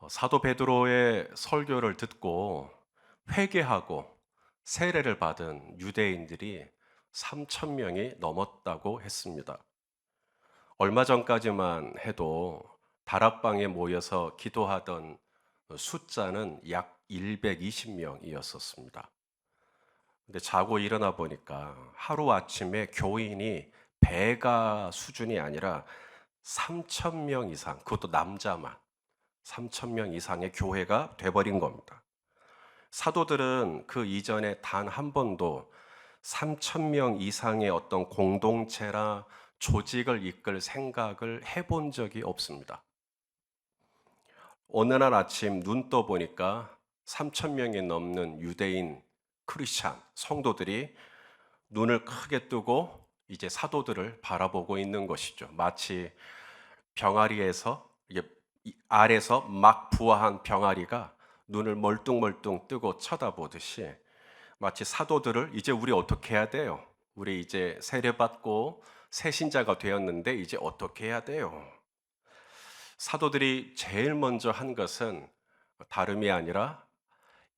사도 베드로의 설교를 듣고 회개하고 세례를 받은 유대인들이 3천 명이 넘었다고 했습니다. 얼마 전까지만 해도 다락방에 모여서 기도하던 숫자는 약 120명이었었습니다. 근데 자고 일어나 보니까 하루아침에 교인이 배가 수준이 아니라 3천 명 이상, 그것도 남자만 3천 명 이상의 교회가 돼버린 겁니다. 사도들은 그 이전에 단 한 번도 3천 명 이상의 어떤 공동체나 조직을 이끌 생각을 해본 적이 없습니다. 어느 날 아침 눈 떠 보니까 3천 명이 넘는 유대인 크리스찬 성도들이 눈을 크게 뜨고 이제 사도들을 바라보고 있는 것이죠. 마치 병아리에서 이게 알에서 막 부화한 병아리가 눈을 멀뚱멀뚱 뜨고 쳐다보듯이 마치 사도들을 이제 우리 어떻게 해야 돼요? 우리 이제 세례받고 새신자가 되었는데 이제 어떻게 해야 돼요? 사도들이 제일 먼저 한 것은 다름이 아니라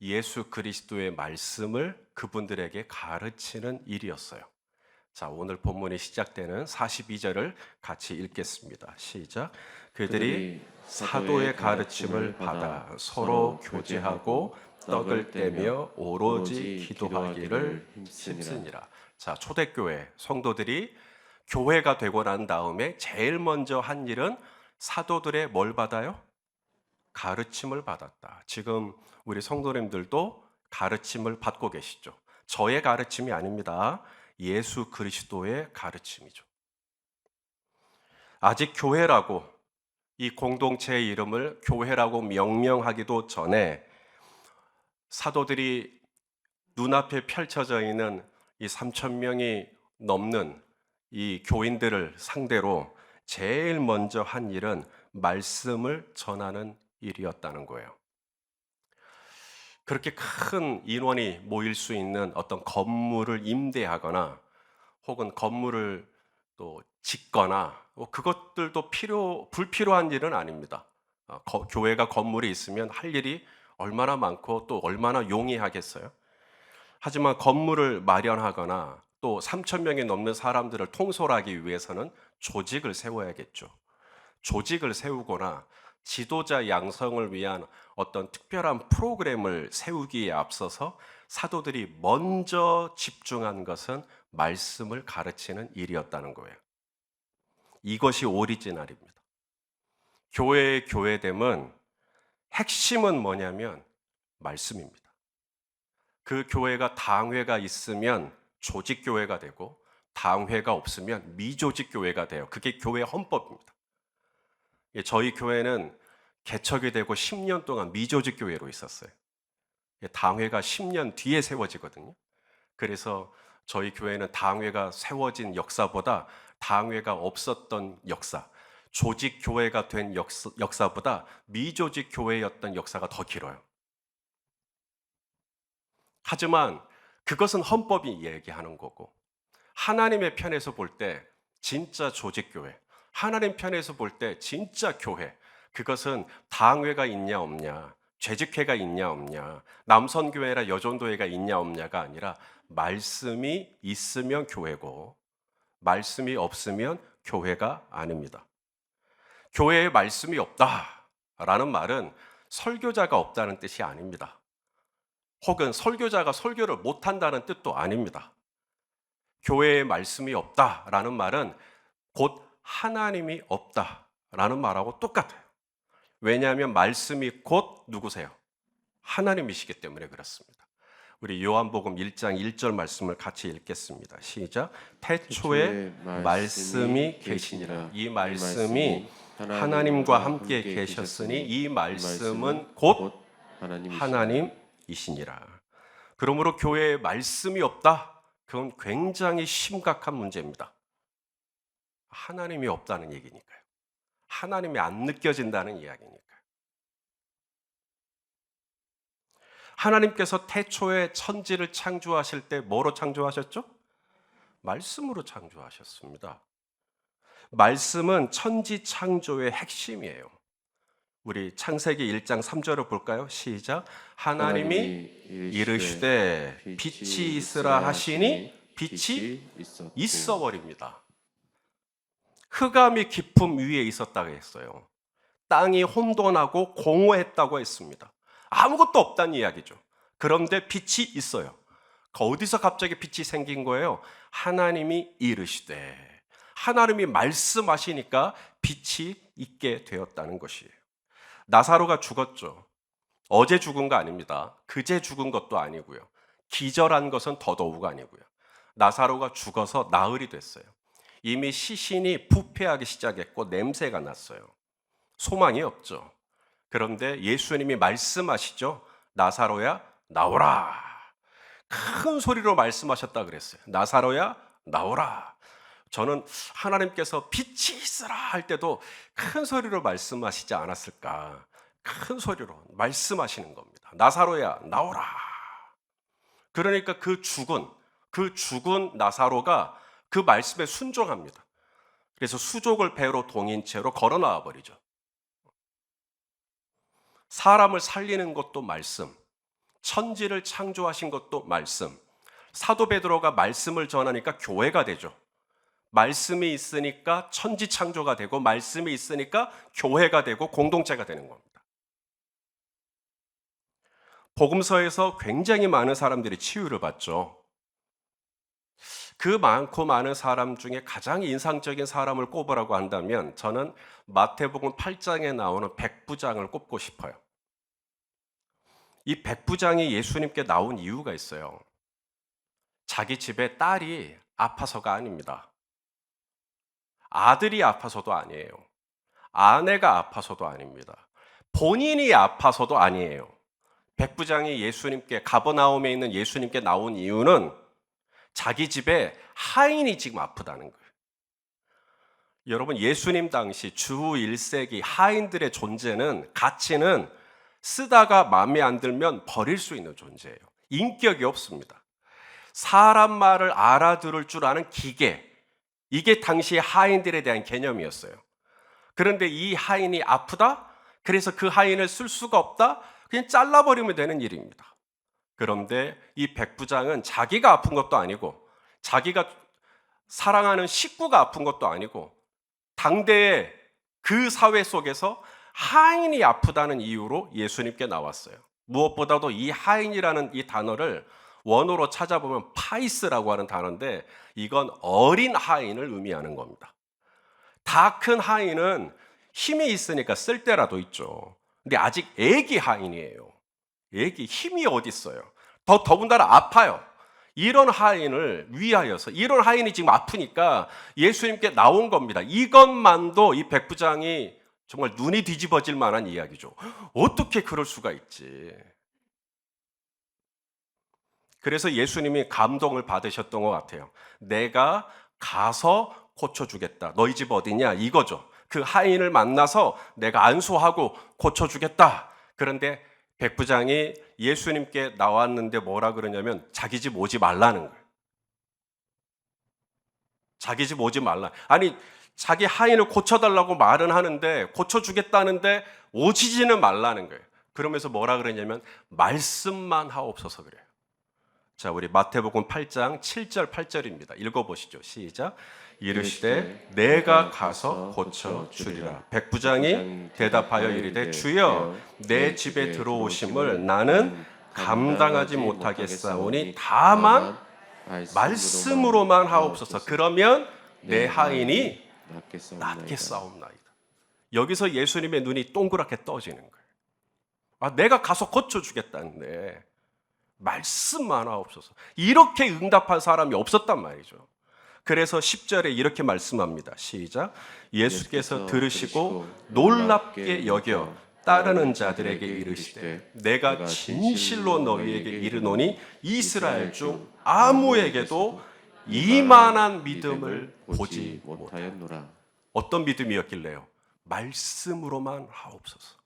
예수 그리스도의 말씀을 그분들에게 가르치는 일이었어요. 자, 오늘 본문이 시작되는 42절을 같이 읽겠습니다. 시작. 그들이 그들이 사도의 사도의 가르침을 가르침을 받아 받아 서로 서로 교제하고 교제하고 떡을 떡을 떼며 떼며 오로지 오로지 기도하기를 기도하기를 힘쓰니라. 힘쓰니라. 자, 초대교회 성도들이 교회가 되고 난 다음에 제일 먼저 한 일은 사도들의 뭘 받아요? 가르침을 받았다. 지금 우리 성도님들도 가르침을 받고 계시죠. 저의 가르침이 아닙니다. 예수 그리스도의 가르침이죠. 아직 교회라고 이 공동체의 이름을 교회라고 명명하기도 전에 사도들이 눈앞에 펼쳐져 있는 이 3천 명이 넘는 이 교인들을 상대로 제일 먼저 한 일은 말씀을 전하는 일이었다는 거예요. 그렇게 큰 인원이 모일 수 있는 어떤 건물을 임대하거나 혹은 건물을 또 짓거나 그것들도 불필요한 일은 아닙니다. 교회가 건물이 있으면 할 일이 얼마나 많고 또 얼마나 용이하겠어요. 하지만 건물을 마련하거나 또 3천 명이 넘는 사람들을 통솔하기 위해서는 조직을 세워야겠죠. 조직을 세우거나 지도자 양성을 위한 어떤 특별한 프로그램을 세우기에 앞서서 사도들이 먼저 집중한 것은 말씀을 가르치는 일이었다는 거예요. 이것이 오리지널입니다. 교회의 교회됨은 핵심은 뭐냐면 말씀입니다. 그 교회가 당회가 있으면 조직 교회가 되고 당회가 없으면 미조직 교회가 돼요. 그게 교회 헌법입니다. 예, 저희 교회는 개척이 되고 10년 동안 미조직 교회로 있었어요. 예, 당회가 10년 뒤에 세워지거든요. 그래서 저희 교회는 당회가 세워진 역사보다 당회가 없었던 역사, 조직 교회가 된 역사보다 미조직 교회였던 역사가 더 길어요. 하지만 그것은 헌법이 얘기하는 거고 하나님의 편에서 볼 때 진짜 조직교회, 하나님 편에서 볼 때 진짜 교회, 그것은 당회가 있냐 없냐, 재직회가 있냐 없냐, 남선교회나 여전도회가 있냐 없냐가 아니라 말씀이 있으면 교회고 말씀이 없으면 교회가 아닙니다. 교회에 말씀이 없다라는 말은 설교자가 없다는 뜻이 아닙니다. 혹은 설교자가 설교를 못한다는 뜻도 아닙니다. 교회에 말씀이 없다라는 말은 곧 하나님이 없다라는 말하고 똑같아요. 왜냐하면 말씀이 곧 누구세요? 하나님이시기 때문에 그렇습니다. 우리 요한복음 1장 1절 말씀을 같이 읽겠습니다. 시작. 태초에 태초에 말씀이 말씀이 계시니라. 계시니라. 이 이 말씀이 말씀이 하나님과 하나님과 함께 함께 계셨으니 계셨으니 이 이 말씀은 말씀은 곧 곧 하나님이시니라. 하나님이시니라. 그러므로 교회에 말씀이 없다. 그건 굉장히 심각한 문제입니다. 하나님이 없다는 얘기니까요. 하나님이 안 느껴진다는 이야기니까요. 하나님께서 태초에 천지를 창조하실 때 뭐로 창조하셨죠? 말씀으로 창조하셨습니다. 말씀은 천지 창조의 핵심이에요. 우리 창세기 1장 3절을 볼까요? 시작. 하나님이 이르시되 빛이 있으라 하시니 빛이 있어 버립니다. 흑암이 깊음 위에 있었다고 했어요. 땅이 혼돈하고 공허했다고 했습니다. 아무것도 없다는 이야기죠. 그런데 빛이 있어요. 어디서 갑자기 빛이 생긴 거예요? 하나님이 이르시되, 하나님이 말씀하시니까 빛이 있게 되었다는 것이에요. 나사로가 죽었죠. 어제 죽은 거 아닙니다. 그제 죽은 것도 아니고요. 기절한 것은 더더욱 아니고요. 나사로가 죽어서 나흘이 됐어요. 이미 시신이 부패하기 시작했고 냄새가 났어요. 소망이 없죠. 그런데 예수님이 말씀하시죠. 나사로야 나오라. 큰 소리로 말씀하셨다 그랬어요. 나사로야 나오라. 저는 하나님께서 빛이 있으라 할 때도 큰 소리로 말씀하시지 않았을까. 큰 소리로 말씀하시는 겁니다. 나사로야 나오라. 그러니까 그 죽은 나사로가 그 말씀에 순종합니다. 그래서 수족을 배로 동인 채로 걸어 나와 버리죠. 사람을 살리는 것도 말씀, 천지를 창조하신 것도 말씀. 사도 베드로가 말씀을 전하니까 교회가 되죠. 말씀이 있으니까 천지 창조가 되고, 말씀이 있으니까 교회가 되고 공동체가 되는 겁니다. 복음서에서 굉장히 많은 사람들이 치유를 받죠. 그 많고 많은 사람 중에 가장 인상적인 사람을 꼽으라고 한다면 저는 마태복음 8장에 나오는 백부장을 꼽고 싶어요. 이 백부장이 예수님께 나온 이유가 있어요. 자기 집에 딸이 아파서가 아닙니다. 아들이 아파서도 아니에요. 아내가 아파서도 아닙니다. 본인이 아파서도 아니에요. 백부장이 예수님께, 가버나움에 있는 예수님께 나온 이유는 자기 집에 하인이 지금 아프다는 거예요. 여러분, 예수님 당시 주 1세기 하인들의 존재는, 가치는 쓰다가 마음에 안 들면 버릴 수 있는 존재예요. 인격이 없습니다. 사람 말을 알아들을 줄 아는 기계, 이게 당시 하인들에 대한 개념이었어요. 그런데 이 하인이 아프다? 그래서 그 하인을 쓸 수가 없다? 그냥 잘라버리면 되는 일입니다. 그런데 이 백부장은 자기가 아픈 것도 아니고, 자기가 사랑하는 식구가 아픈 것도 아니고, 당대의 그 사회 속에서 하인이 아프다는 이유로 예수님께 나왔어요. 무엇보다도 이 하인이라는 이 단어를 원어로 찾아보면 파이스라고 하는 단어인데, 이건 어린 하인을 의미하는 겁니다. 다 큰 하인은 힘이 있으니까 쓸 때라도 있죠. 근데 아직 애기 하인이에요. 애기, 힘이 어디 있어요? 더군다나 아파요. 이런 하인을 위하여서, 이런 하인이 지금 아프니까 예수님께 나온 겁니다. 이것만도 이 백부장이 정말 눈이 뒤집어질 만한 이야기죠. 어떻게 그럴 수가 있지? 그래서 예수님이 감동을 받으셨던 것 같아요. 내가 가서 고쳐주겠다. 너희 집 어디냐? 이거죠. 그 하인을 만나서 내가 안수하고 고쳐주겠다. 그런데 백부장이 예수님께 나왔는데 뭐라 그러냐면 자기 집 오지 말라는 거예요. 자기 집 오지 말라. 아니, 자기 하인을 고쳐달라고 말은 하는데, 고쳐주겠다는데 오지지는 말라는 거예요. 그러면서 뭐라 그러냐면 말씀만 하옵소서 그래요. 자, 우리 마태복음 8장 7절 8절입니다. 읽어보시죠. 시작. 이르시되 내가 가서 고쳐주리라. 백부장이 대답하여 이르되 주여, 내 집에 들어오심을 나는 감당하지 못하겠사오니 다만 말씀으로만 하옵소서. 그러면 내 하인이 낫게 싸움나이다. 여기서 예수님의 눈이 동그랗게 떠지는 거예요. 아, 내가 가서 고쳐주겠다는데 말씀만 하옵소서. 이렇게 응답한 사람이 없었단 말이죠. 그래서 10절에 이렇게 말씀합니다. 시작. 예수께서 들으시고 놀랍게 여겨 따르는 자들에게 이르시되 내가 진실로 너희에게 이르노니 이스라엘 중 아무에게도 이만한 믿음을 보지 못하였노라. 어떤 믿음이었길래요? 말씀으로만 하옵소서.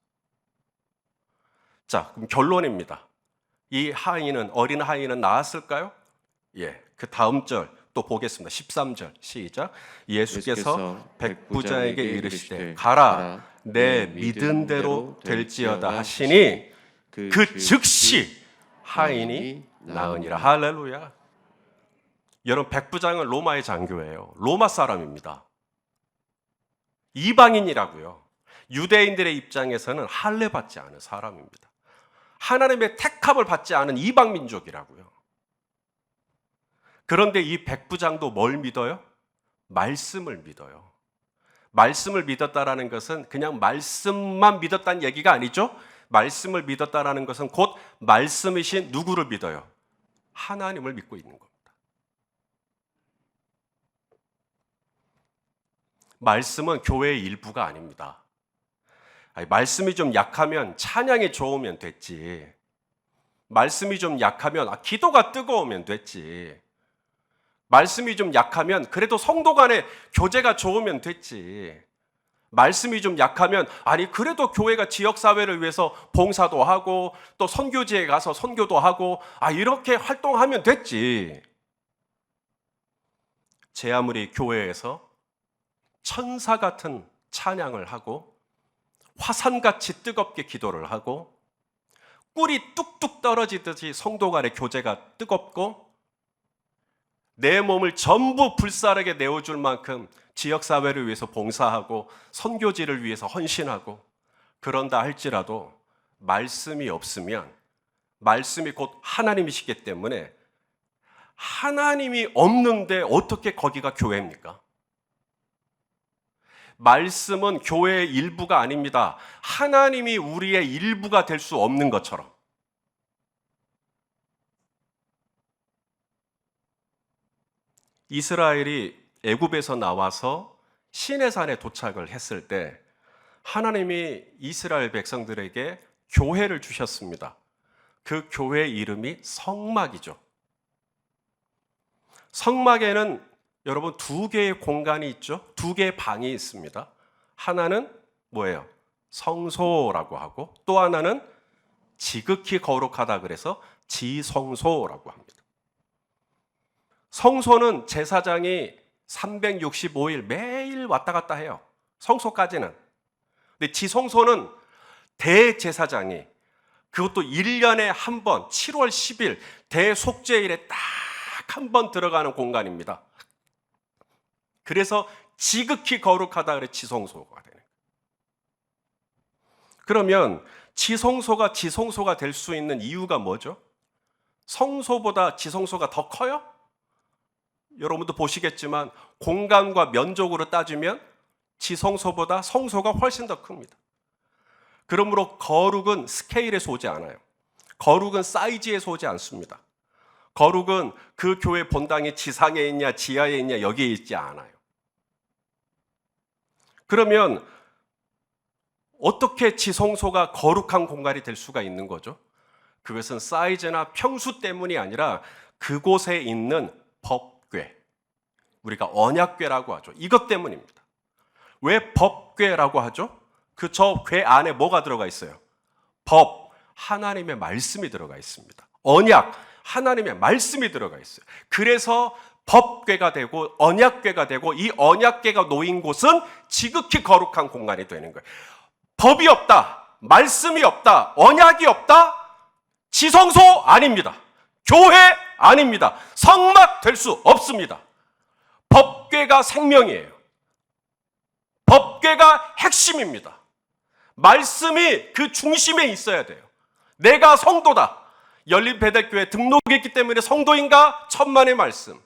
자, 그럼 결론입니다. 이 하인은, 어린 하인은 나았을까요? 예, 그 다음 절 또 보겠습니다. 13절 시작. 예수께서 백부장에게 이르시되 가라, 내 믿은 대로 될지어다 하시니 그 즉시 하인이 나으니라. 할렐루야. 여러분, 백부장은 로마의 장교예요. 로마 사람입니다. 이방인이라고요. 유대인들의 입장에서는 할례받지 않은 사람입니다. 하나님의 택함을 받지 않은 이방 민족이라고요. 그런데 이 백부장도 뭘 믿어요? 말씀을 믿어요. 말씀을 믿었다라는 것은 그냥 말씀만 믿었다는 얘기가 아니죠. 말씀을 믿었다라는 것은 곧 말씀이신 누구를 믿어요? 하나님을 믿고 있는 겁니다. 말씀은 교회의 일부가 아닙니다. 말씀이 좀 약하면 찬양이 좋으면 됐지. 말씀이 좀 약하면 기도가 뜨거우면 됐지. 말씀이 좀 약하면 그래도 성도 간의 교제가 좋으면 됐지. 말씀이 좀 약하면 그래도 교회가 지역사회를 위해서 봉사도 하고 또 선교지에 가서 선교도 하고 이렇게 활동하면 됐지. 제 아무리 교회에서 천사 같은 찬양을 하고 화산같이 뜨겁게 기도를 하고 꿀이 뚝뚝 떨어지듯이 성도 간의 교제가 뜨겁고 내 몸을 전부 불사르게 내어줄 만큼 지역사회를 위해서 봉사하고 선교지를 위해서 헌신하고 그런다 할지라도 말씀이 없으면 말씀이 곧 하나님이시기 때문에 하나님이 없는데 어떻게 거기가 교회입니까? 말씀은 교회의 일부가 아닙니다. 하나님이 우리의 일부가 될 수 없는 것처럼. 이스라엘이 애굽에서 나와서 시내산에 도착을 했을 때 하나님이 이스라엘 백성들에게 교회를 주셨습니다. 그 교회의 이름이 성막이죠. 성막에는 여러분 두 개의 공간이 있죠. 두 개의 방이 있습니다. 하나는 뭐예요? 성소라고 하고 또 하나는 지극히 거룩하다 그래서 지성소라고 합니다. 성소는 제사장이 365일 매일 왔다 갔다 해요. 성소까지는. 근데 지성소는 대제사장이 그것도 1년에 한 번 7월 10일 대속죄일에 딱 한 번 들어가는 공간입니다. 그래서 지극히 거룩하다 그래 지성소가 되는 거예요. 그러면 지성소가 될 수 있는 이유가 뭐죠? 성소보다 지성소가 더 커요? 여러분도 보시겠지만 공간과 면적으로 따지면 지성소보다 성소가 훨씬 더 큽니다. 그러므로 거룩은 스케일에서 오지 않아요. 거룩은 사이즈에서 오지 않습니다. 거룩은 그 교회 본당이 지상에 있냐 지하에 있냐 여기에 있지 않아요. 그러면 어떻게 지성소가 거룩한 공간이 될 수가 있는 거죠? 그것은 사이즈나 평수 때문이 아니라 그곳에 있는 법궤, 우리가 언약궤라고 하죠. 이것 때문입니다. 왜 법궤라고 하죠? 그 저 궤 안에 뭐가 들어가 있어요? 법, 하나님의 말씀이 들어가 있습니다. 언약, 하나님의 말씀이 들어가 있어요. 그래서 법궤가 되고 언약궤가 되고 이 언약궤가 놓인 곳은 지극히 거룩한 공간이 되는 거예요. 법이 없다, 말씀이 없다, 언약이 없다, 지성소 아닙니다. 교회 아닙니다. 성막 될 수 없습니다. 법궤가 생명이에요. 법궤가 핵심입니다. 말씀이 그 중심에 있어야 돼요. 내가 성도다. 열린배달교회 등록했기 때문에 성도인가? 천만의 말씀.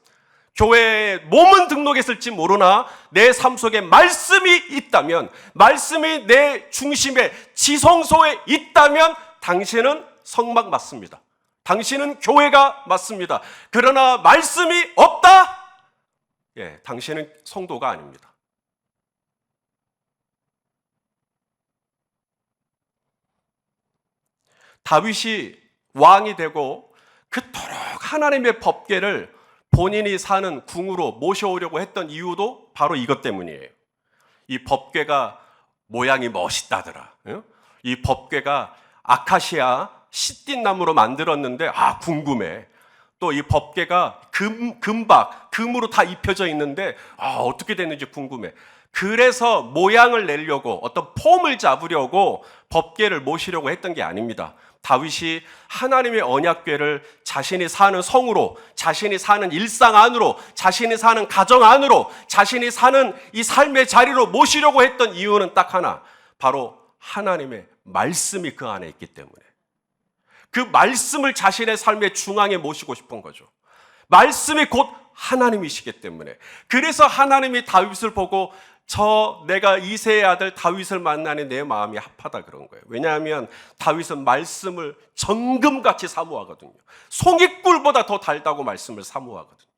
교회에 몸은 등록했을지 모르나 내 삶 속에 말씀이 있다면, 말씀이 내 중심에 지성소에 있다면 당신은 성막 맞습니다. 당신은 교회가 맞습니다. 그러나 말씀이 없다? 당신은 성도가 아닙니다. 다윗이 왕이 되고 그토록 하나님의 법궤를 본인이 사는 궁으로 모셔오려고 했던 이유도 바로 이것 때문이에요. 이 법궤가 모양이 멋있다더라. 이 법궤가 아카시아 시띠 나무로 만들었는데 궁금해. 또 이 법궤가 금으로 다 입혀져 있는데 어떻게 됐는지 궁금해. 그래서 모양을 내려고 어떤 폼을 잡으려고 법궤를 모시려고 했던 게 아닙니다. 다윗이 하나님의 언약궤를 자신이 사는 성으로, 자신이 사는 일상 안으로, 자신이 사는 가정 안으로, 자신이 사는 이 삶의 자리로 모시려고 했던 이유는 딱 하나, 바로 하나님의 말씀이 그 안에 있기 때문에, 그 말씀을 자신의 삶의 중앙에 모시고 싶은 거죠. 말씀이 곧 하나님이시기 때문에. 그래서 하나님이 다윗을 보고 내가 이새의 아들 다윗을 만나니 내 마음이 합하다 그런 거예요. 왜냐하면 다윗은 말씀을 정금같이 사모하거든요. 송이꿀보다 더 달다고 말씀을 사모하거든요.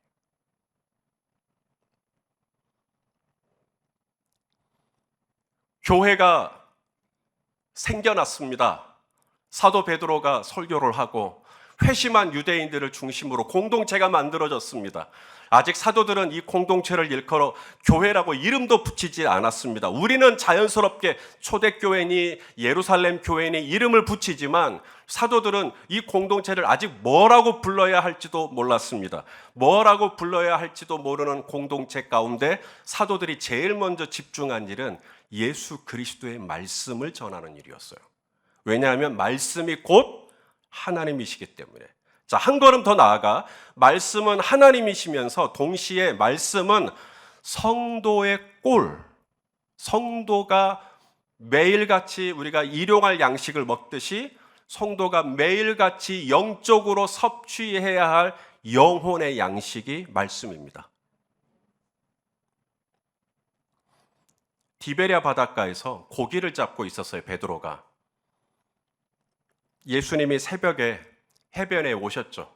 교회가 생겨났습니다. 사도 베드로가 설교를 하고 회심한 유대인들을 중심으로 공동체가 만들어졌습니다. 아직 사도들은 이 공동체를 일컬어 교회라고 이름도 붙이지 않았습니다. 우리는 자연스럽게 초대교회니 예루살렘 교회니 이름을 붙이지만 사도들은 이 공동체를 아직 뭐라고 불러야 할지도 몰랐습니다. 뭐라고 불러야 할지도 모르는 공동체 가운데 사도들이 제일 먼저 집중한 일은 예수 그리스도의 말씀을 전하는 일이었어요. 왜냐하면 말씀이 곧 하나님이시기 때문에. 자, 한 걸음 더 나아가 말씀은 하나님이시면서 동시에 말씀은 성도의 꼴, 성도가 매일같이 우리가 일용할 양식을 먹듯이 성도가 매일같이 영적으로 섭취해야 할 영혼의 양식이 말씀입니다. 디베랴 바닷가에서 고기를 잡고 있었어요, 베드로가. 예수님이 새벽에 해변에 오셨죠.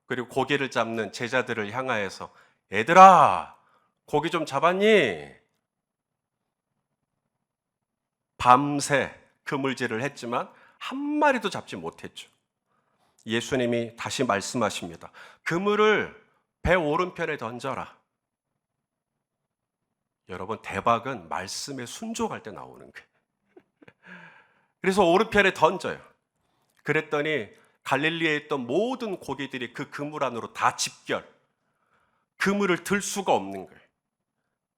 그리고 고기를 잡는 제자들을 향하여서 얘들아, 고기 좀 잡았니? 밤새 그물질을 했지만 한 마리도 잡지 못했죠. 예수님이 다시 말씀하십니다. 그물을 배 오른편에 던져라. 여러분, 대박은 말씀에 순종할 때 나오는 거예요. 그래서 오른편에 던져요. 그랬더니 갈릴리에 있던 모든 고기들이 그 그물 안으로 다 집결. 그물을 들 수가 없는 거예요.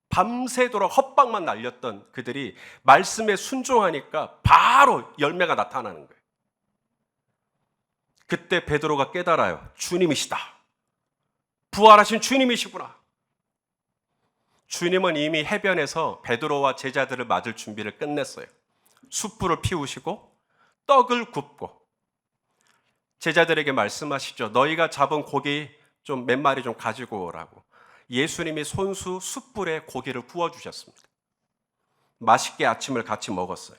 밤새도록 헛방만 날렸던 그들이 말씀에 순종하니까 바로 열매가 나타나는 거예요. 그때 베드로가 깨달아요. 주님이시다. 부활하신 주님이시구나. 주님은 이미 해변에서 베드로와 제자들을 맞을 준비를 끝냈어요. 숯불을 피우시고 떡을 굽고 제자들에게 말씀하시죠. 너희가 잡은 고기 좀 몇 마리 좀 가지고 오라고. 예수님이 손수 숯불에 고기를 구워주셨습니다. 맛있게 아침을 같이 먹었어요.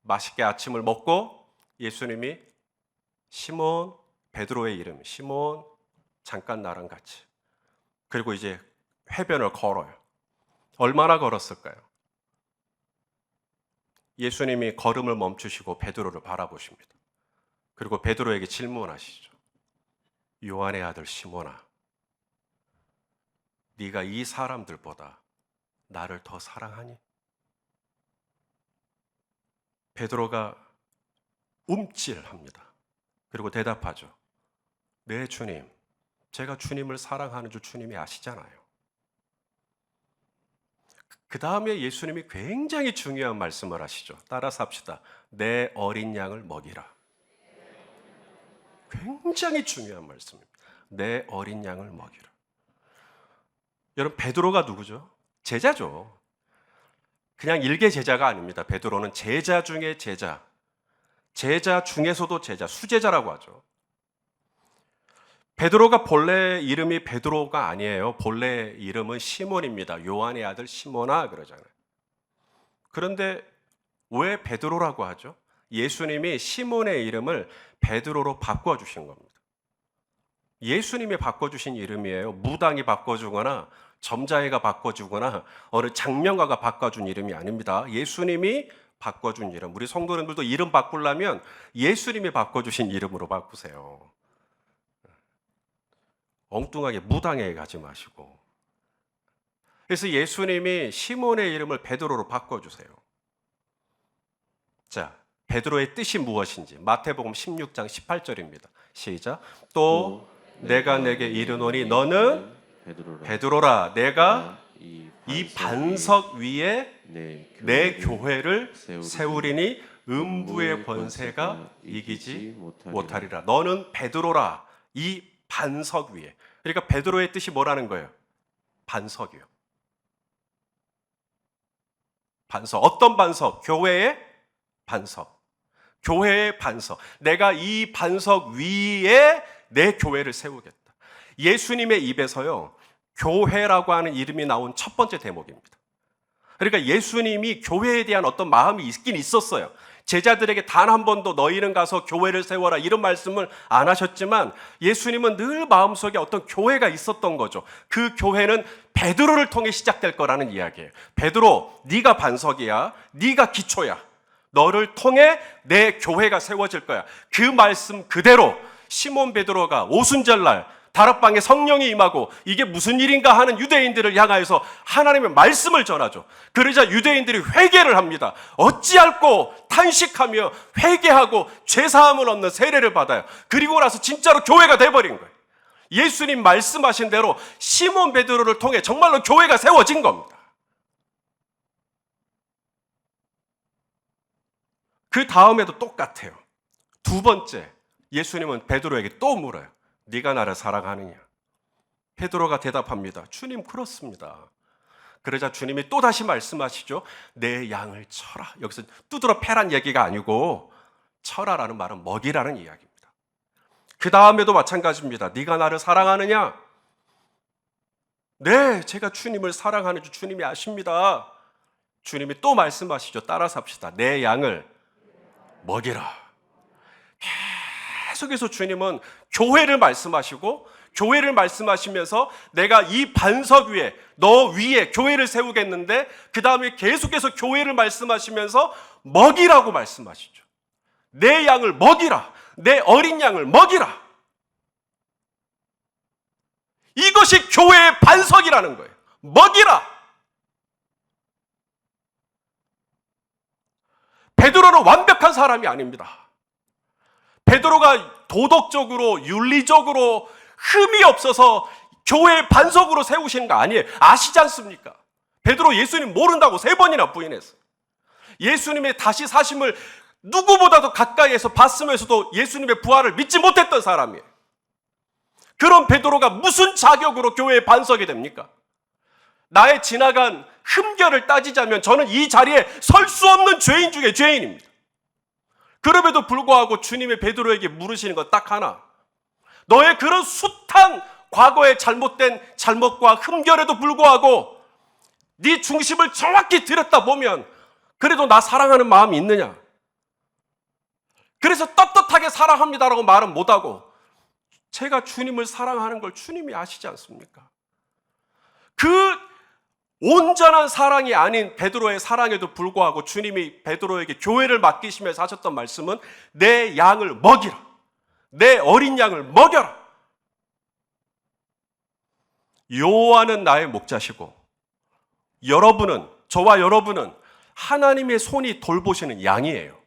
맛있게 아침을 먹고 예수님이 시몬, 베드로의 이름 시몬, 잠깐 나랑 같이. 그리고 이제 해변을 걸어요. 얼마나 걸었을까요? 예수님이 걸음을 멈추시고 베드로를 바라보십니다. 그리고 베드로에게 질문하시죠. 요한의 아들 시몬아, 네가 이 사람들보다 나를 더 사랑하니? 베드로가 움찔합니다. 그리고 대답하죠. 네, 주님. 제가 주님을 사랑하는 줄 주님이 아시잖아요. 그 다음에 예수님이 굉장히 중요한 말씀을 하시죠. 따라서 합시다. 내 어린 양을 먹이라. 굉장히 중요한 말씀입니다. 내 어린 양을 먹이라. 여러분, 베드로가 누구죠? 제자죠. 그냥 일개 제자가 아닙니다. 베드로는 제자 중에 제자. 제자 중에서도 제자, 수제자라고 하죠. 베드로가 본래 이름이 베드로가 아니에요. 본래 이름은 시몬입니다. 요한의 아들 시몬아 그러잖아요. 그런데 왜 베드로라고 하죠? 예수님이 시몬의 이름을 베드로로 바꿔주신 겁니다. 예수님이 바꿔주신 이름이에요. 무당이 바꿔주거나 점자애가 바꿔주거나 어느 장명가가 바꿔준 이름이 아닙니다. 예수님이 바꿔준 이름. 우리 성도님들도 이름 바꾸려면 예수님이 바꿔주신 이름으로 바꾸세요. 엉뚱하게 무당애 가지 마시고. 그래서 예수님이 시몬의 이름을 베드로로 바꿔주세요. 자, 베드로의 뜻이 무엇인지 마태복음 16장 18절입니다. 시작. 또 내가 내게 이르노니 너는 베드로라. 내가 이 반석 위에 내 교회를 세우리니 음부의 권세가 이기지 못하리라. 너는 베드로라. 이 반석 위에. 그러니까 베드로의 뜻이 뭐라는 거예요? 반석이요. 반석. 어떤 반석? 교회의 반석. 교회의 반석. 내가 이 반석 위에 내 교회를 세우겠다. 예수님의 입에서요, 교회라고 하는 이름이 나온 첫 번째 대목입니다. 그러니까 예수님이 교회에 대한 어떤 마음이 있긴 있었어요. 제자들에게 단 한 번도 너희는 가서 교회를 세워라 이런 말씀을 안 하셨지만 예수님은 늘 마음속에 어떤 교회가 있었던 거죠. 그 교회는 베드로를 통해 시작될 거라는 이야기예요. 베드로, 네가 반석이야. 네가 기초야. 너를 통해 내 교회가 세워질 거야. 그 말씀 그대로 시몬 베드로가 오순절날 다락방에 성령이 임하고 이게 무슨 일인가 하는 유대인들을 향하여서 하나님의 말씀을 전하죠. 그러자 유대인들이 회개를 합니다. 어찌할꼬 탄식하며 회개하고 죄사함을 얻는 세례를 받아요. 그리고 나서 진짜로 교회가 돼버린 거예요. 예수님 말씀하신 대로 시몬 베드로를 통해 정말로 교회가 세워진 겁니다. 그 다음에도 똑같아요. 두 번째, 예수님은 베드로에게 또 물어요. 네가 나를 사랑하느냐? 베드로가 대답합니다. 주님, 그렇습니다. 그러자 주님이 또다시 말씀하시죠. 내 양을 쳐라. 여기서 두드러 패란 얘기가 아니고 쳐라라는 말은 먹이라는 이야기입니다. 그 다음에도 마찬가지입니다. 네가 나를 사랑하느냐? 네, 제가 주님을 사랑하는 줄 주님이 아십니다. 주님이 또 말씀하시죠. 따라서 합시다. 내 양을 먹이라. 계속해서 주님은 교회를 말씀하시고 교회를 말씀하시면서 내가 이 반석 위에 너 위에 교회를 세우겠는데 그 다음에 계속해서 교회를 말씀하시면서 먹이라고 말씀하시죠. 내 양을 먹이라. 내 어린 양을 먹이라. 이것이 교회의 반석이라는 거예요. 먹이라. 베드로는 완벽한 사람이 아닙니다. 베드로가 도덕적으로 윤리적으로 흠이 없어서 교회의 반석으로 세우시는 거 아니에요. 아시지 않습니까? 베드로 예수님 모른다고 3번이나 부인했어요. 예수님의 다시 사심을 누구보다도 가까이에서 봤으면서도 예수님의 부활을 믿지 못했던 사람이에요. 그런 베드로가 무슨 자격으로 교회의 반석이 됩니까? 나의 지나간 흠결을 따지자면 저는 이 자리에 설 수 없는 죄인 중에 죄인입니다. 그럼에도 불구하고 주님의 베드로에게 물으시는 건 딱 하나. 너의 그런 숱한 과거의 잘못된 잘못과 흠결에도 불구하고 네 중심을 정확히 들여다보면 그래도 나 사랑하는 마음이 있느냐? 그래서 떳떳하게 사랑합니다라고 말은 못하고 제가 주님을 사랑하는 걸 주님이 아시지 않습니까? 그 온전한 사랑이 아닌 베드로의 사랑에도 불구하고 주님이 베드로에게 교회를 맡기시면서 하셨던 말씀은 내 양을 먹이라. 내 어린 양을 먹여라. 여호와는 나의 목자시고 여러분은, 저와 여러분은 하나님의 손이 돌보시는 양이에요.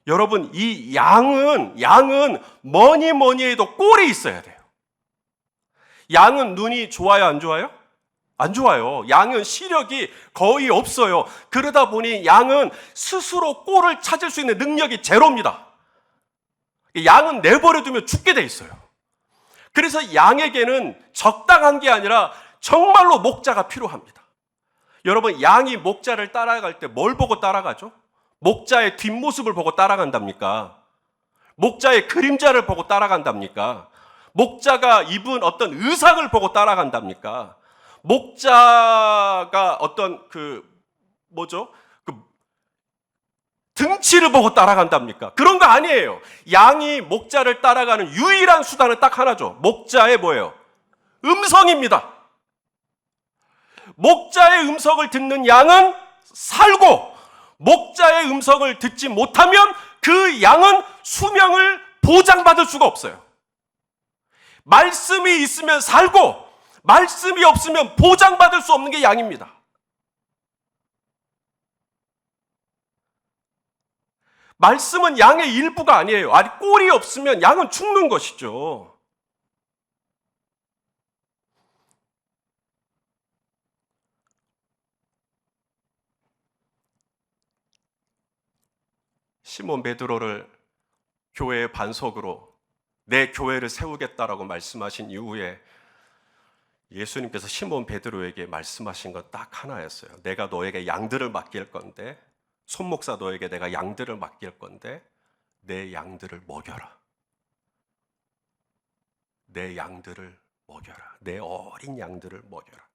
여러분, 이 양은 뭐니 해도 꼴이 있어야 돼요. 양은 눈이 좋아요, 안 좋아요? 안 좋아요. 양은 시력이 거의 없어요. 그러다 보니 양은 스스로 꼴을 찾을 수 있는 능력이 제로입니다. 양은 내버려두면 죽게 돼 있어요. 그래서 양에게는 적당한 게 아니라 정말로 목자가 필요합니다. 여러분, 양이 목자를 따라갈 때 뭘 보고 따라가죠? 목자의 뒷모습을 보고 따라간답니까? 목자의 그림자를 보고 따라간답니까? 목자가 입은 어떤 의상을 보고 따라간답니까? 목자가 어떤 등치를 보고 따라간답니까? 그런 거 아니에요. 양이 목자를 따라가는 유일한 수단은 딱 하나죠. 목자의 뭐예요? 음성입니다. 목자의 음성을 듣는 양은 살고 목자의 음성을 듣지 못하면 그 양은 수명을 보장받을 수가 없어요. 말씀이 있으면 살고 말씀이 없으면 보장받을 수 없는 게 양입니다. 말씀은 양의 일부가 아니에요. 아니, 꼴이 없으면 양은 죽는 것이죠. 시몬 베드로를 교회의 반석으로 내 교회를 세우겠다라고 말씀하신 이후에 예수님께서 시몬 베드로에게 말씀하신 건 딱 하나였어요. 내가 너에게 양들을 맡길 건데, 손목사 너에게 내가 양들을 맡길 건데 내 양들을 먹여라. 내 양들을 먹여라. 내 어린 양들을 먹여라.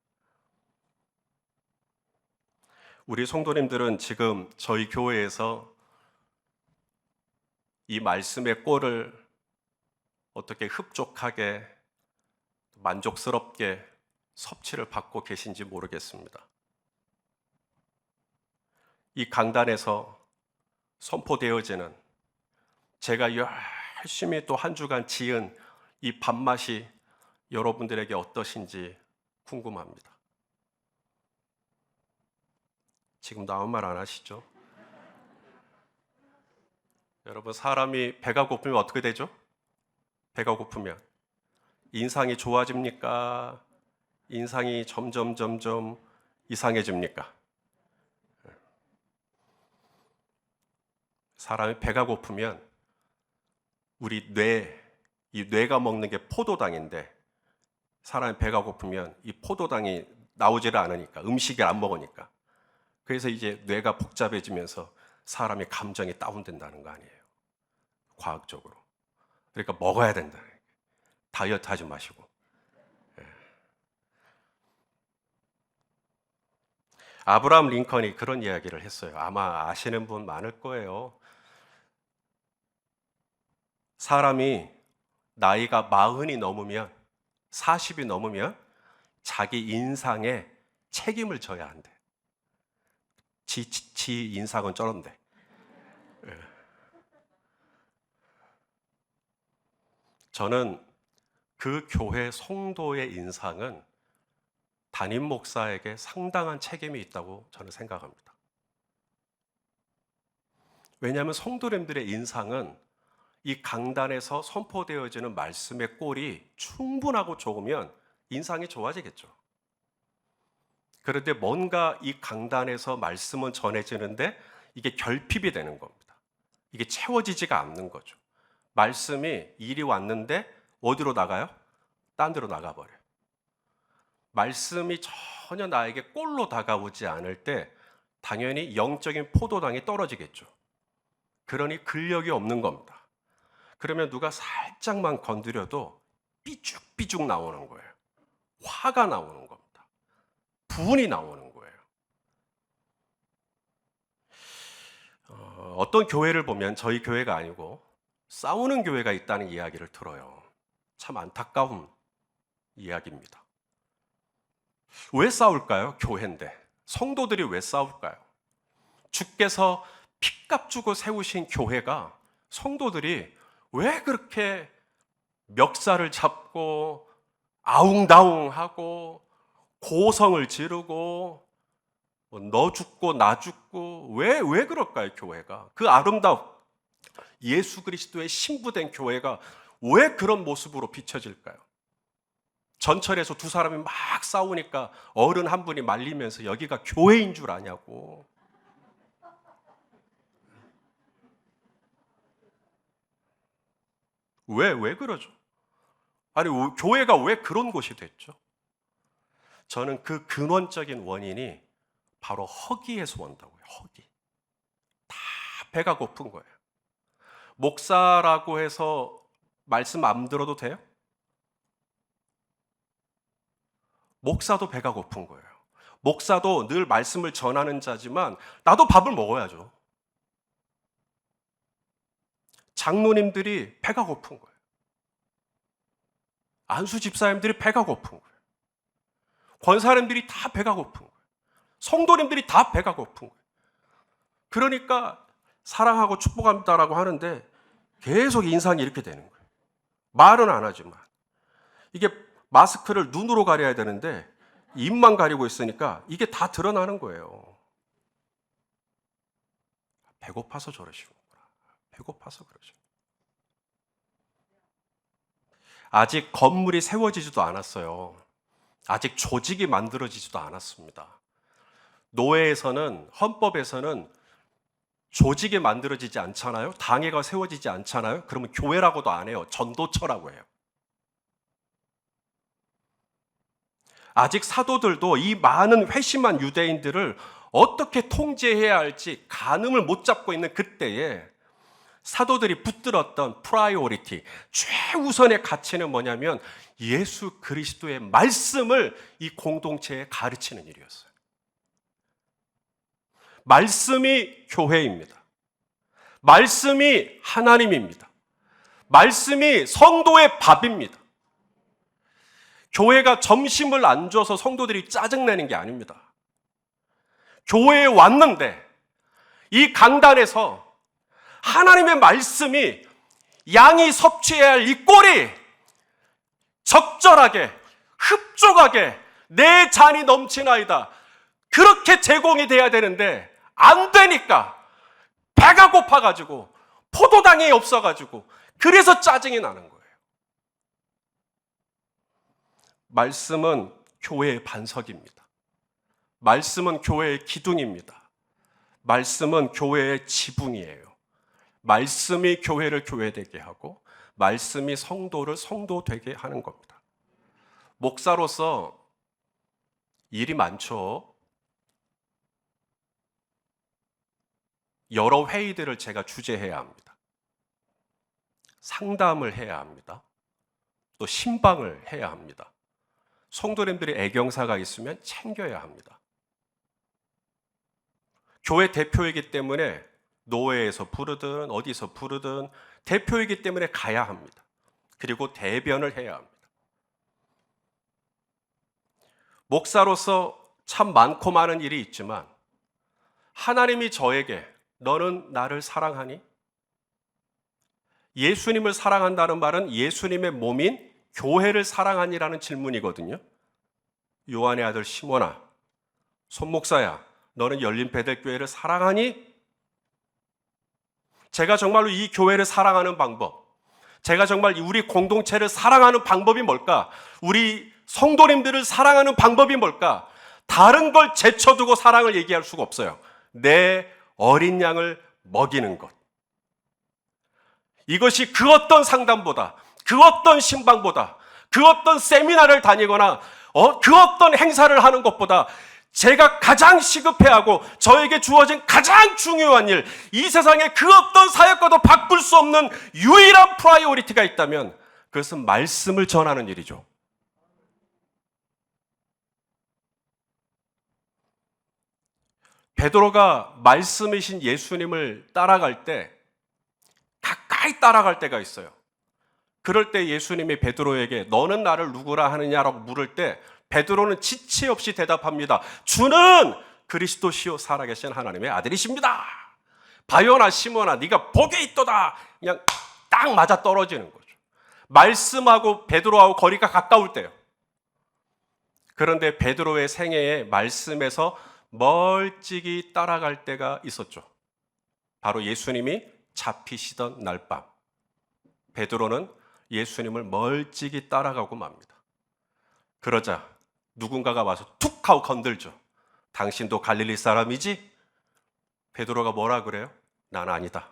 우리 성도님들은 지금 저희 교회에서 이 말씀의 꼴을 어떻게 흡족하게 만족스럽게 섭취를 받고 계신지 모르겠습니다. 이 강단에서 선포되어지는 제가 열심히 또 한 주간 지은 이 밥맛이 여러분들에게 어떠신지 궁금합니다. 지금도 아무 말 안 하시죠? 여러분, 사람이 배가 고프면 어떻게 되죠? 배가 고프면 인상이 좋아집니까? 인상이 점점 이상해집니까? 사람이 배가 고프면 우리 이 뇌가 먹는 게 포도당인데 사람이 배가 고프면 이 포도당이 나오지를 않으니까 음식을 안 먹으니까 그래서 이제 뇌가 복잡해지면서 사람의 감정이 다운된다는 거 아니에요. 과학적으로. 그러니까 먹어야 된다. 다이어트 하지 마시고. 아브라함 링컨이 그런 이야기를 했어요. 아마 아시는 분 많을 거예요. 사람이 나이가 40이 넘으면 40이 넘으면 자기 인상에 책임을 져야 한대. 지 인상은 저런데. 저는 그 교회 성도의 인상은 담임 목사에게 상당한 책임이 있다고 저는 생각합니다. 왜냐하면 성도님들의 인상은 이 강단에서 선포되어지는 말씀의 꼴이 충분하고 좋으면 인상이 좋아지겠죠. 그런데 뭔가 이 강단에서 말씀은 전해지는데 이게 결핍이 되는 겁니다. 이게 채워지지가 않는 거죠. 말씀이 이리 왔는데 어디로 나가요? 딴 데로 나가버려요. 말씀이 전혀 나에게 꼴로 다가오지 않을 때 당연히 영적인 포도당이 떨어지겠죠. 그러니 근력이 없는 겁니다. 그러면 누가 살짝만 건드려도 삐죽삐죽 나오는 거예요. 화가 나오는 겁니다. 분이 나오는 거예요. 어떤 교회를 보면 저희 교회가 아니고 싸우는 교회가 있다는 이야기를 들어요. 참 안타까운 이야기입니다. 왜 싸울까요? 교회인데. 성도들이 왜 싸울까요? 주께서 핏값 주고 세우신 교회가 성도들이 왜 그렇게 멱살을 잡고 아웅다웅하고 고성을 지르고 너 죽고 나 죽고 왜 그럴까요? 교회가 그 아름다운 예수 그리스도의 신부된 교회가 왜 그런 모습으로 비춰질까요? 전철에서 두 사람이 막 싸우니까 어른 한 분이 말리면서 여기가 교회인 줄 아냐고. 왜 그러죠? 아니, 교회가 왜 그런 곳이 됐죠? 저는 그 근원적인 원인이 바로 허기에서 온다고요. 허기. 다 배가 고픈 거예요. 목사라고 해서 말씀 안 들어도 돼요? 목사도 배가 고픈 거예요. 목사도 늘 말씀을 전하는 자지만 나도 밥을 먹어야죠. 장로님들이 배가 고픈 거예요. 안수 집사님들이 배가 고픈 거예요. 권사님들이 다 배가 고픈 거예요. 성도님들이 다 배가 고픈 거예요. 그러니까 사랑하고 축복합니다라고 하는데 계속 인상이 이렇게 되는 거예요. 말은 안 하지만. 이게 마스크를 눈으로 가려야 되는데 입만 가리고 있으니까 이게 다 드러나는 거예요. 배고파서 저러시구나. 배고파서 그러죠. 아직 건물이 세워지지도 않았어요. 아직 조직이 만들어지지도 않았습니다. 노예에서는, 헌법에서는 조직이 만들어지지 않잖아요. 당회가 세워지지 않잖아요. 그러면 교회라고도 안 해요. 전도처라고 해요. 아직 사도들도 이 많은 회심한 유대인들을 어떻게 통제해야 할지 가늠을 못 잡고 있는 그때에 사도들이 붙들었던 프라이오리티, 최우선의 가치는 뭐냐면 예수 그리스도의 말씀을 이 공동체에 가르치는 일이었어요. 말씀이 교회입니다. 말씀이 하나님입니다. 말씀이 성도의 밥입니다. 교회가 점심을 안 줘서 성도들이 짜증내는 게 아닙니다. 교회에 왔는데 이 강단에서 하나님의 말씀이 양이 섭취해야 할 이 꼴이 적절하게 흡족하게 내 잔이 넘치나이다. 그렇게 제공이 돼야 되는데 안 되니까 배가 고파가지고 포도당이 없어가지고 그래서 짜증이 나는 거예요. 말씀은 교회의 반석입니다. 말씀은 교회의 기둥입니다. 말씀은 교회의 지붕이에요. 말씀이 교회를 교회되게 하고 말씀이 성도를 성도되게 하는 겁니다. 목사로서 일이 많죠. 여러 회의들을 제가 주재해야 합니다. 상담을 해야 합니다. 또 신방을 해야 합니다. 성도님들이 애경사가 있으면 챙겨야 합니다. 교회 대표이기 때문에 노회에서 부르든 어디서 부르든 대표이기 때문에 가야 합니다. 그리고 대변을 해야 합니다. 목사로서 참 많고 많은 일이 있지만 하나님이 저에게 너는 나를 사랑하니? 예수님을 사랑한다는 말은 예수님의 몸인 교회를 사랑하니라는 질문이거든요. 요한의 아들 시몬아, 손목사야, 너는 열린 베들교회를 사랑하니? 제가 정말로 이 교회를 사랑하는 방법, 제가 정말 우리 공동체를 사랑하는 방법이 뭘까? 우리 성도님들을 사랑하는 방법이 뭘까? 다른 걸 제쳐두고 사랑을 얘기할 수가 없어요. 내 어린 양을 먹이는 것. 이것이 그 어떤 상담보다, 그 어떤 신방보다, 그 어떤 세미나를 다니거나 그 어떤 행사를 하는 것보다 제가 가장 시급해하고 저에게 주어진 가장 중요한 일, 이 세상에 그 어떤 사역과도 바꿀 수 없는 유일한 프라이오리티가 있다면 그것은 말씀을 전하는 일이죠. 베드로가 말씀이신 예수님을 따라갈 때 가까이 따라갈 때가 있어요. 그럴 때 예수님이 베드로에게 너는 나를 누구라 하느냐라고 물을 때 베드로는 지체 없이 대답합니다. 주는 그리스도시요 살아계신 하나님의 아들이십니다. 바요나 시몬아 네가 복이 있도다. 그냥 딱 맞아 떨어지는 거죠. 말씀하고 베드로하고 거리가 가까울 때요. 그런데 베드로의 생애에 말씀에서 멀찍이 따라갈 때가 있었죠. 바로 예수님이 잡히시던 날 밤 베드로는 예수님을 멀찍이 따라가고 맙니다. 그러자 누군가가 와서 툭 하고 건들죠. 당신도 갈릴리 사람이지? 베드로가 뭐라 그래요? 난 아니다.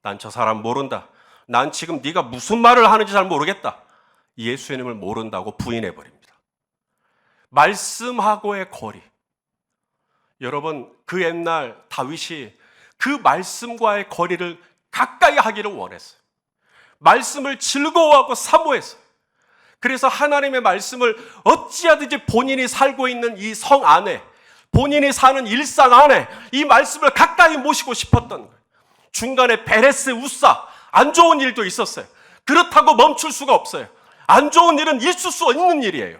난 저 사람 모른다. 난 지금 네가 무슨 말을 하는지 잘 모르겠다. 예수님을 모른다고 부인해버립니다. 말씀하고의 거리. 여러분, 그 옛날 다윗이 그 말씀과의 거리를 가까이 하기를 원했어요. 말씀을 즐거워하고 사모했어요. 그래서 하나님의 말씀을 어찌하든지 본인이 살고 있는 이 성 안에, 본인이 사는 일상 안에 이 말씀을 가까이 모시고 싶었던 거예요. 중간에 베레스, 우사, 안 좋은 일도 있었어요. 그렇다고 멈출 수가 없어요. 안 좋은 일은 있을 수 있는 일이에요.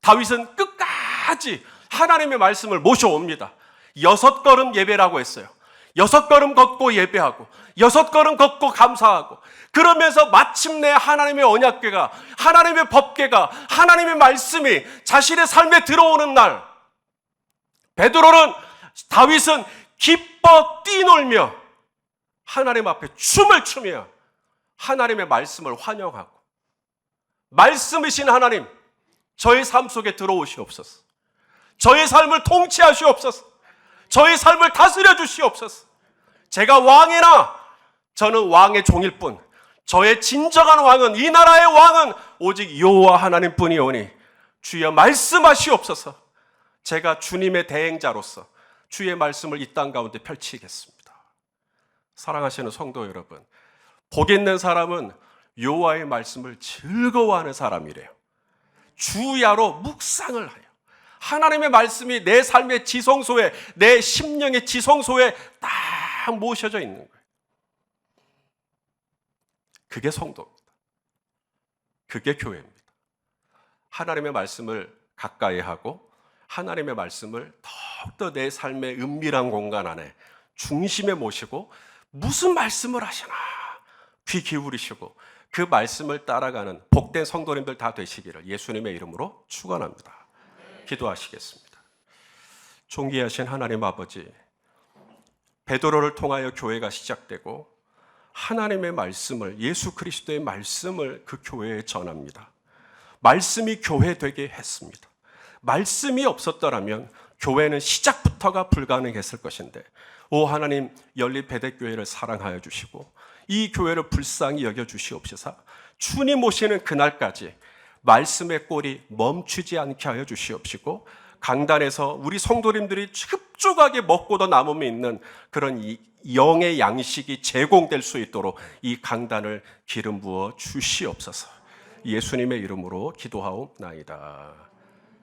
다윗은 끝까지 하나님의 말씀을 모셔옵니다. 6걸음 예배라고 했어요. 6걸음 걷고 예배하고 6걸음 걷고 감사하고 그러면서 마침내 하나님의 언약궤가, 하나님의 법궤가, 하나님의 말씀이 자신의 삶에 들어오는 날 다윗은 기뻐 뛰놀며 하나님 앞에 춤을 추며 하나님의 말씀을 환영하고 말씀이신 하나님, 저의 삶 속에 들어오시옵소서. 저의 삶을 통치하시옵소서. 저의 삶을 다스려 주시옵소서. 제가 왕이나 저는 왕의 종일 뿐, 저의 진정한 왕은, 이 나라의 왕은 오직 여호와 하나님뿐이오니 주여 말씀하시옵소서. 제가 주님의 대행자로서 주의 말씀을 이 땅 가운데 펼치겠습니다. 사랑하시는 성도 여러분, 복 있는 사람은 여호와의 말씀을 즐거워하는 사람이래요. 주야로 묵상을 하여 하나님의 말씀이 내 삶의 지성소에, 내 심령의 지성소에 딱 모셔져 있는 거예요. 그게 성도입니다. 그게 교회입니다. 하나님의 말씀을 가까이 하고 하나님의 말씀을 더욱더 내 삶의 은밀한 공간 안에 중심에 모시고 무슨 말씀을 하시나 귀 기울이시고 그 말씀을 따라가는 복된 성도님들 다 되시기를 예수님의 이름으로 축원합니다. 기도하시겠습니다. 존귀하신 하나님 아버지, 베드로를 통하여 교회가 시작되고 하나님의 말씀을, 예수 그리스도의 말씀을 그 교회에 전합니다. 말씀이 교회 되게 했습니다. 말씀이 없었더라면 교회는 시작부터가 불가능했을 것인데, 오 하나님, 열린 베델교회를 사랑하여 주시고 이 교회를 불쌍히 여겨 주시옵소서. 주님 오시는 그날까지 말씀의 꼴이 멈추지 않게 하여 주시옵시고, 강단에서 우리 성도님들이 흡족하게 먹고도 남음이 있는 그런 이 영의 양식이 제공될 수 있도록 이 강단을 기름 부어 주시옵소서. 예수님의 이름으로 기도하옵나이다.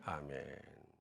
아멘.